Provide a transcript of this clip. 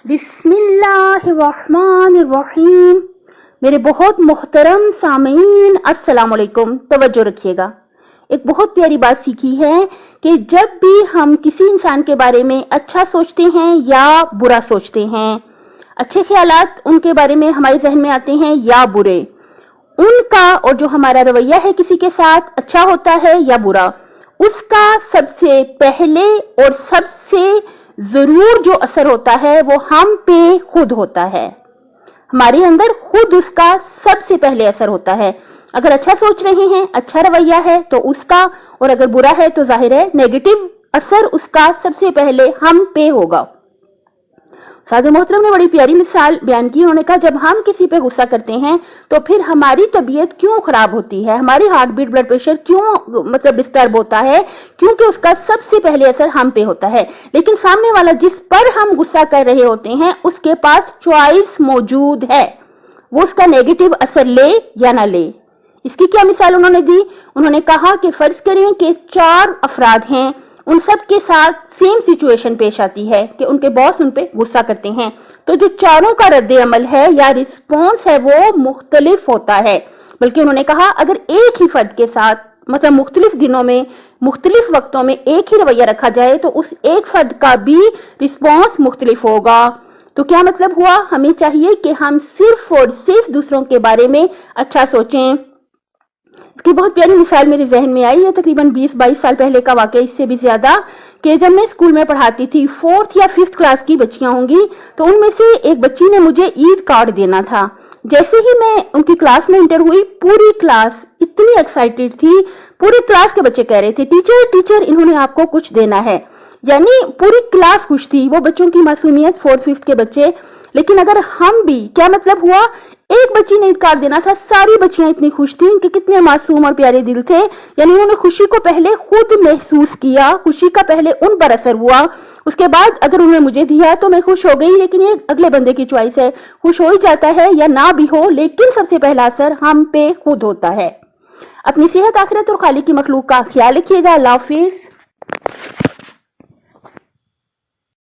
बिस्मिल्लाहिर्रहमानिर्रहीम। मेरे बहुत मोहतरम सामीन, अस्सलाम वालेकुम। तवज्जो रखिएगा। एक बहुत प्यारी बात सीखी है कि जब भी हम किसी इंसान के बारे में अच्छा सोचते हैं या बुरा सोचते हैं, अच्छे ख्यालात उनके बारे में हमारे जहन में आते हैं या बुरे, उनका और जो हमारा रवैया है किसी के साथ अच्छा होता है या बुरा, उसका सबसे पहले और सबसे जरूर जो असर होता है वो हम पे खुद होता है। हमारे अंदर खुद उसका सबसे पहले असर होता है। अगर अच्छा सोच रहे हैं, अच्छा रवैया है तो उसका, और अगर बुरा है तो जाहिर है नेगेटिव असर उसका सबसे पहले हम पे होगा। सादे मोहतरम ने बड़ी प्यारी मिसाल बयान की। उन्होंने कहा जब हम किसी पे गुस्सा करते हैं तो फिर हमारी तबीयत क्यों खराब होती है, हमारी हार्ट बीट, ब्लड प्रेशर क्यों डिस्टर्ब होता है, क्योंकि उसका सबसे पहले असर हम पे होता है। लेकिन सामने वाला जिस पर हम गुस्सा कर रहे होते हैं उसके पास चॉइस मौजूद है, वो उसका नेगेटिव असर ले या ना ले। इसकी क्या मिसाल उन्होंने दी? उन्होंने कहा कि फर्ज करें कि 4 अफराद हैं, उन सब के साथ सेम सिचुएशन पेश आती है कि उनके बॉस उन पे गुस्सा करते हैं, तो जो चारों का रद्द अमल है या रिस्पॉन्स है वो मुख्तलिफ होता है। बल्कि उन्होंने कहा अगर एक ही फर्द के साथ मतलब मुख्तलिफ दिनों में, मुख्तलिफ वक्तों में एक ही रवैया रखा जाए तो उस एक फर्द का भी रिस्पॉन्स मुख्तलिफ होगा। तो क्या मतलब हुआ? हमें चाहिए कि हम सिर्फ और सिर्फ दूसरों के बारे में अच्छा सोचें। इसकी बहुत प्यारी मिसाल मेरे जहन में आई है, तकरीबन 20-22 साल पहले का वाकया, इससे भी ज्यादा, कि जब मैं स्कूल में पढ़ाती थी, 4th या 5th क्लास की बच्चियां होंगी, तो उनमें से एक बच्ची ने मुझे ईद कार्ड देना था। जैसे ही मैं उनकी क्लास में इंटर हुई, पूरी क्लास इतनी एक्साइटेड थी, पूरी क्लास के बच्चे कह रहे थे टीचर टीचर इन्होंने आपको कुछ देना है, यानी पूरी क्लास खुश थी। वो बच्चों की मासूमियत, 4th-5th के बच्चे। लेकिन अगर हम भी, क्या मतलब हुआ, एक बच्ची ने ईद कार्ड देना था, सारी बच्चियां इतनी खुश थी कि कितने मासूम और प्यारे दिल थे, यानी उन्होंने खुशी को पहले खुद महसूस किया, खुशी का पहले उन पर असर हुआ। उसके बाद अगर उन्होंने मुझे दिया तो मैं खुश हो गई, लेकिन ये अगले बंदे की चॉइस है, खुश हो ही जाता है या ना भी हो, लेकिन सबसे पहला असर हम पे खुद होता है। अपनी सेहत, आखिरत और खालिक की मखलूक का ख्याल रखिएगा। अल्लाह हाफिज।